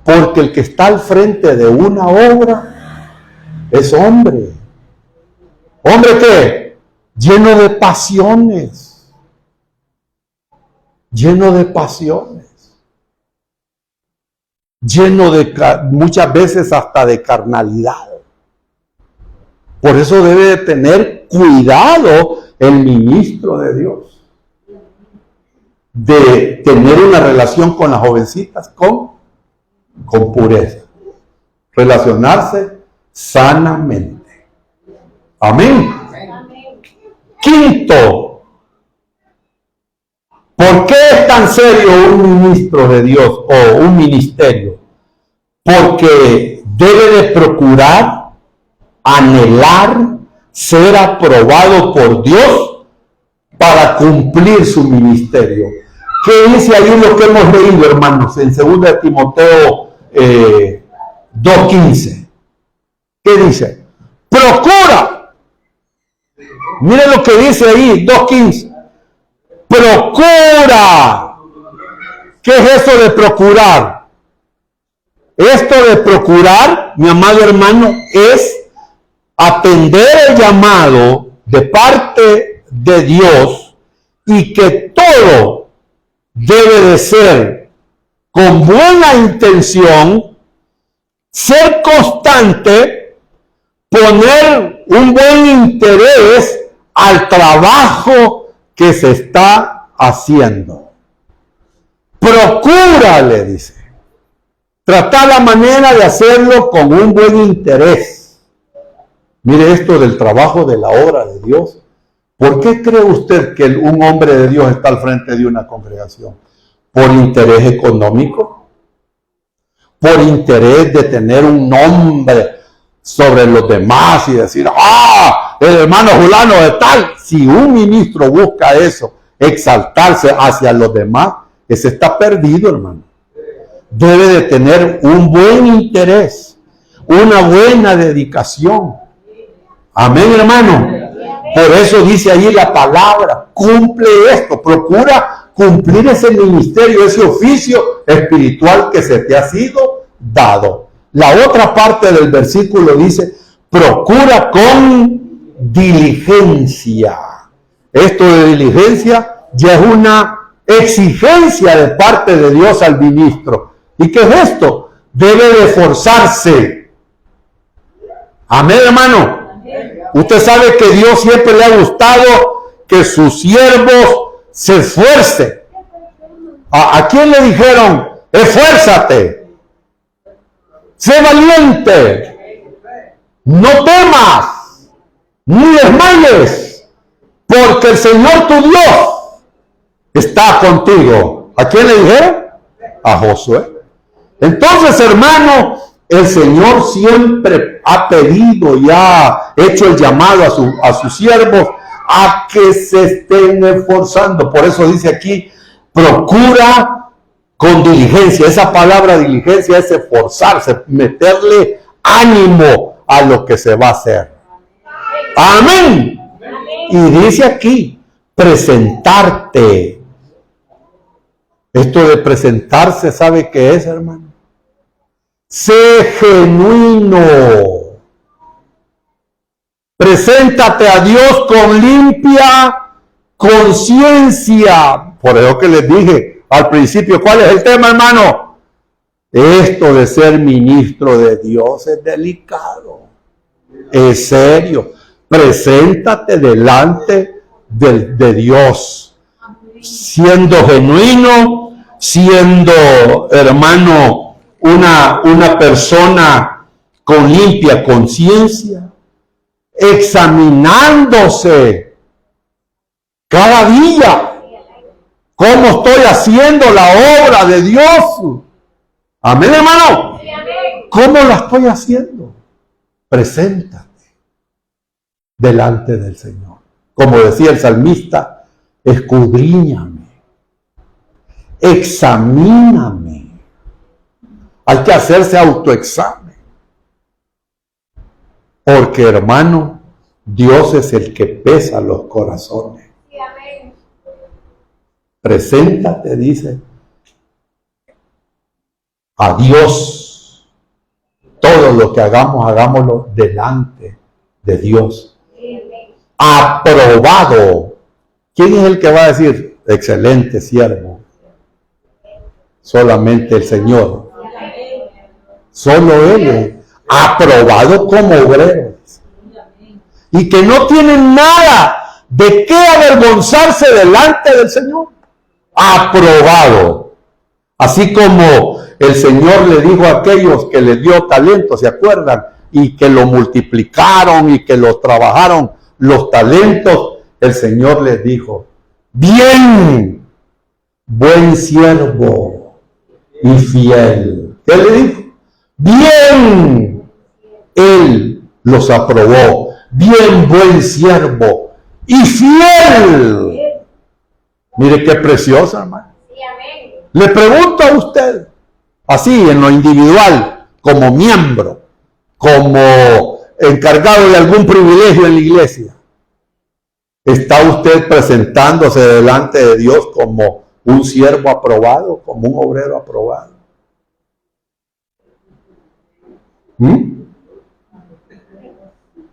Porque el que está al frente de una obra es hombre. ¿Hombre qué? Lleno de pasiones. Lleno de pasiones. Lleno de, muchas veces hasta de carnalidad. Por eso debe de tener cuidado el ministro de Dios. De tener una relación con las jovencitas con pureza. Relacionarse sanamente. Amén. Quinto, ¿por qué es tan serio un ministro de Dios o un ministerio? Porque debe de procurar, anhelar, ser aprobado por Dios para cumplir su ministerio. ¿Qué dice ahí lo que hemos leído, hermanos, en 2 Timoteo 2:15? ¿Qué dice? Procura. Miren lo que dice ahí, 2:15. Procura. ¿Qué es eso de procurar? Esto de procurar, mi amado hermano, es atender el llamado de parte de Dios y que todo debe de ser con buena intención, ser constante, poner un buen interés al trabajo que se está haciendo. Procura, le dice. Tratar la manera de hacerlo con un buen interés. Mire esto del trabajo de la obra de Dios. ¿Por qué cree usted que un hombre de Dios está al frente de una congregación? ¿Por interés económico? ¿Por interés de tener un nombre sobre los demás y decir, el hermano fulano de tal? Si un ministro busca eso, exaltarse hacia los demás, ese está perdido, hermano. Debe de tener un buen interés, una buena dedicación. Amén, hermano. Por eso dice ahí la palabra, cumple esto, procura cumplir ese ministerio, ese oficio espiritual que se te ha sido dado. La otra parte del versículo dice, procura con diligencia. Esto de diligencia ya es una exigencia de parte de Dios al ministro. ¿Y qué es esto? Debe de esforzarse. Amén, hermano. Usted sabe que Dios siempre le ha gustado que sus siervos se esfuercen. ¿A quién le dijeron? Esfuérzate. Sé valiente. No temas. Ni desmayes. Porque el Señor tu Dios está contigo. ¿A quién le dijeron? A Josué. Entonces, hermano, el Señor siempre ha pedido y ha hecho el llamado a sus siervos a que se estén esforzando. Por eso dice aquí, procura con diligencia. Esa palabra diligencia es esforzarse, meterle ánimo a lo que se va a hacer. Amén. Y dice aquí, presentarte. Esto de presentarse, ¿sabe qué es, hermano? Sé genuino. Preséntate a Dios con limpia conciencia. Por eso que les dije al principio, ¿cuál es el tema, hermano? Esto de ser ministro de Dios es delicado, es serio. Preséntate delante de Dios, siendo genuino, siendo, hermano, una persona con limpia conciencia, examinándose cada día cómo estoy haciendo la obra de Dios. Amén, hermano. ¿Cómo la estoy haciendo? Preséntate delante del Señor. Como decía el salmista, escudriñame, examíname. Hay que hacerse autoexamen. Porque, hermano, Dios es el que pesa los corazones. Preséntate, dice, a Dios. Todo lo que hagamos, hagámoslo delante de Dios. Aprobado. ¿Quién es el que va a decir, excelente siervo? Solamente el Señor. Solo Él. Aprobado como obrero. Y que no tienen nada de qué avergonzarse delante del Señor. Aprobado. Así como el Señor le dijo a aquellos que les dio talento, ¿se acuerdan? Y que lo multiplicaron y que lo trabajaron los talentos. El Señor les dijo, bien, buen siervo y fiel. ¿Qué le dijo? Bien. Él los aprobó. Bien, buen siervo y fiel. Mire qué precioso, hermano. Le pregunto a usted, así en lo individual, como miembro, como encargado de algún privilegio en la iglesia, ¿está usted presentándose delante de Dios como un siervo aprobado, como un obrero aprobado?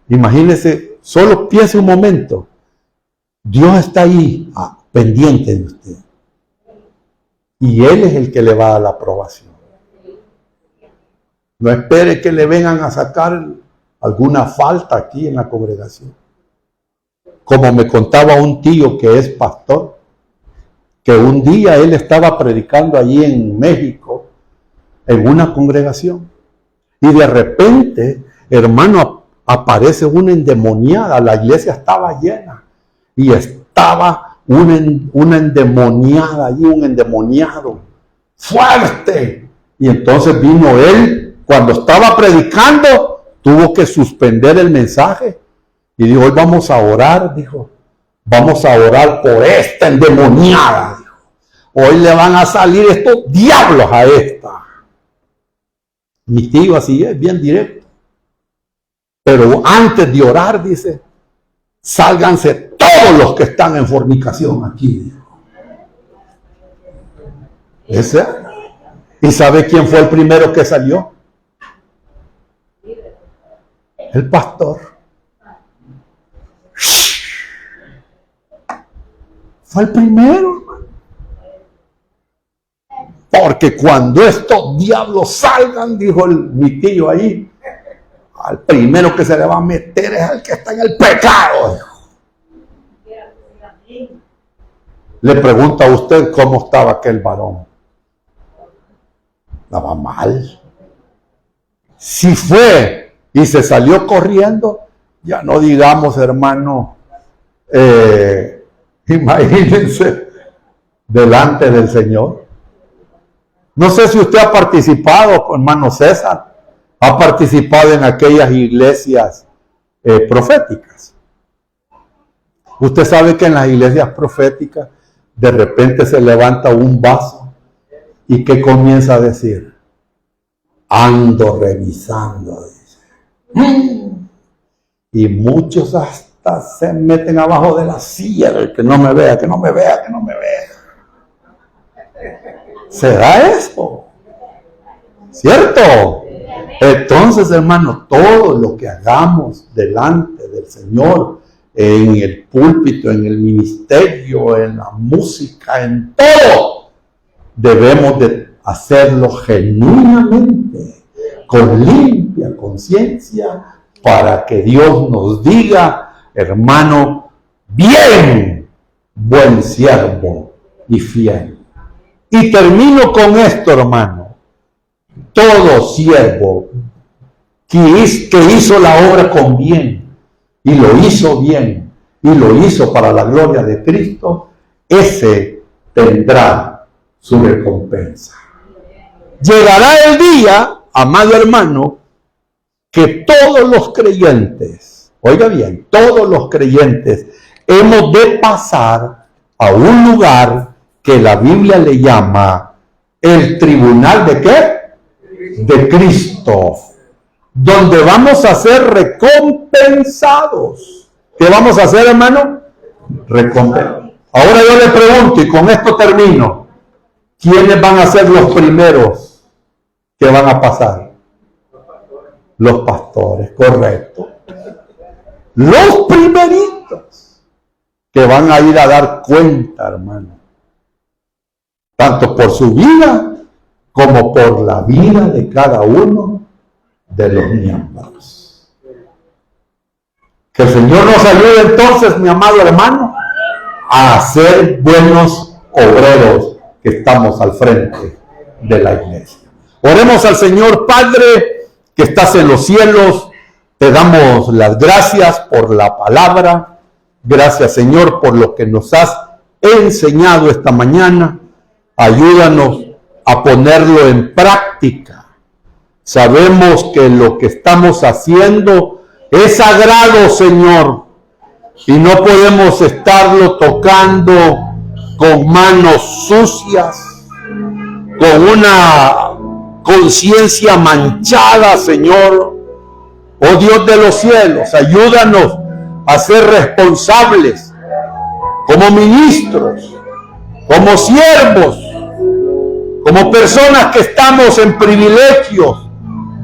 Imagínese, solo piense un momento. Dios está ahí, pendiente de usted. Y Él es el que le va a dar la aprobación. No espere que le vengan a sacar alguna falta aquí en la congregación. Como me contaba un tío que es pastor, que un día él estaba predicando allí en México, en una congregación. Y de repente, hermano, aparece una endemoniada. La iglesia estaba llena. Y estaba una endemoniada allí, un endemoniado fuerte. Y entonces vino él, cuando estaba predicando, tuvo que suspender el mensaje. Y dijo, hoy vamos a orar, dijo. Vamos a orar por esta endemoniada, dijo. Hoy le van a salir estos diablos a esta. Mi tío así es, bien directo. Pero antes de orar, dice, sálganse todos los que están en fornicación aquí. ¿Ese? ¿Y sabe quién fue el primero que salió? El pastor. Fue el primero, hermano. Porque cuando estos diablos salgan, dijo mi tío ahí, al primero que se le va a meter es al que está en el pecado. Le pregunto a usted cómo estaba aquel varón. Estaba mal. Si fue y se salió corriendo, ya no digamos, hermano, imagínense delante del Señor. No sé si usted ha participado, hermano César, ha participado en aquellas iglesias proféticas. Usted sabe que en las iglesias proféticas de repente se levanta un vaso y ¿qué comienza a decir? Ando revisando, dice. Y muchos hasta se meten abajo de la silla, que no me vea, que no me vea, que no me vea. ¿Será eso? ¿Cierto? Entonces, hermano, todo lo que hagamos delante del Señor, en el púlpito, en el ministerio, en la música, en todo, debemos de hacerlo genuinamente, con limpia conciencia, para que Dios nos diga, hermano, bien, buen siervo y fiel. Y termino con esto, hermano. Todo siervo que hizo la obra con bien, y lo hizo bien, y lo hizo para la gloria de Cristo, ese tendrá su recompensa. Llegará el día, amado hermano, que todos los creyentes, oiga bien, todos los creyentes hemos de pasar a un lugar que la Biblia le llama el tribunal ¿de qué? De Cristo, donde vamos a ser recompensados. ¿Qué vamos a hacer, hermano? Recompensados. Ahora yo le pregunto, y con esto termino, ¿quiénes van a ser los primeros que van a pasar? Los pastores, correcto. Los primeritos que van a ir a dar cuenta, hermano, tanto por su vida como por la vida de cada uno de los miembros. Que el Señor nos ayude entonces, mi amado hermano, a ser buenos obreros que estamos al frente de la iglesia. Oremos al Señor. Padre, que estás en los cielos, te damos las gracias por la palabra. Gracias, Señor, por lo que nos has enseñado esta mañana. Ayúdanos a ponerlo en práctica. Sabemos que lo que estamos haciendo es sagrado, Señor, y no podemos estarlo tocando con manos sucias, con una conciencia manchada, Señor. Oh Dios de los cielos, ayúdanos a ser responsables como ministros, como siervos, como personas que estamos en privilegios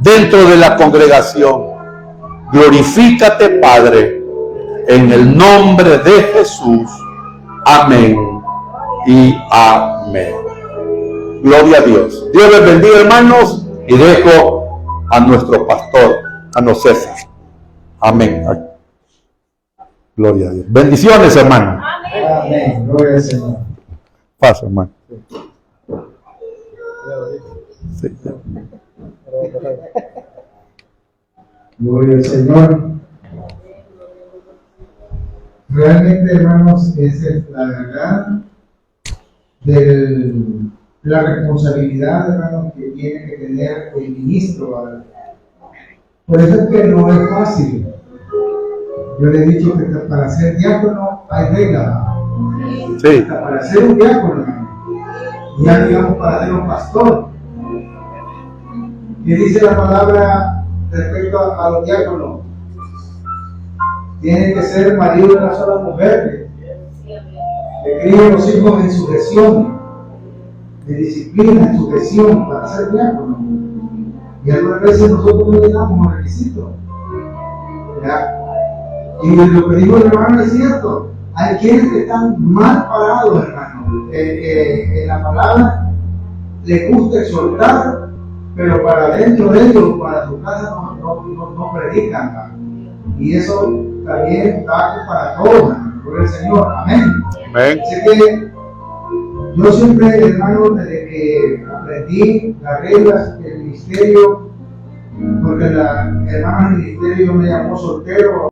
dentro de la congregación. Glorifícate, Padre, en el nombre de Jesús. Amén y amén. Gloria a Dios. Dios les bendiga, hermanos, y dejo a nuestro pastor, a no César. Amén. Gloria a Dios. Bendiciones, hermano. Amén. Gloria al Señor. Paso, hermano. Sí. Gloria al Señor. Realmente, hermanos, esa es la verdad de la responsabilidad, hermanos, que tiene que tener el ministro. Por eso es que no es fácil. Yo le he dicho que para ser diácono hay reglas. Sí. Para ser un diácono, hermano, ya digamos para ser un pastor. ¿Qué dice la palabra respecto a los diáconos? Tienen que ser marido de una sola mujer, que críen los hijos en sujeción, de disciplina, en sujeción, para ser diácono. Y algunas veces nosotros no llegamos a los requisitos. ¿Ya? Y lo que dijo el hermano es cierto. Hay quienes que están mal parados, hermano. En la palabra les gusta exhortar, pero para dentro de ellos, para su casa, no predican, hermano. Y eso también va para todos, hermano, por el Señor. Amén. Amén. Así que yo siempre, hermano, desde que aprendí las reglas del ministerio, porque la hermana del ministerio me llamó soltero.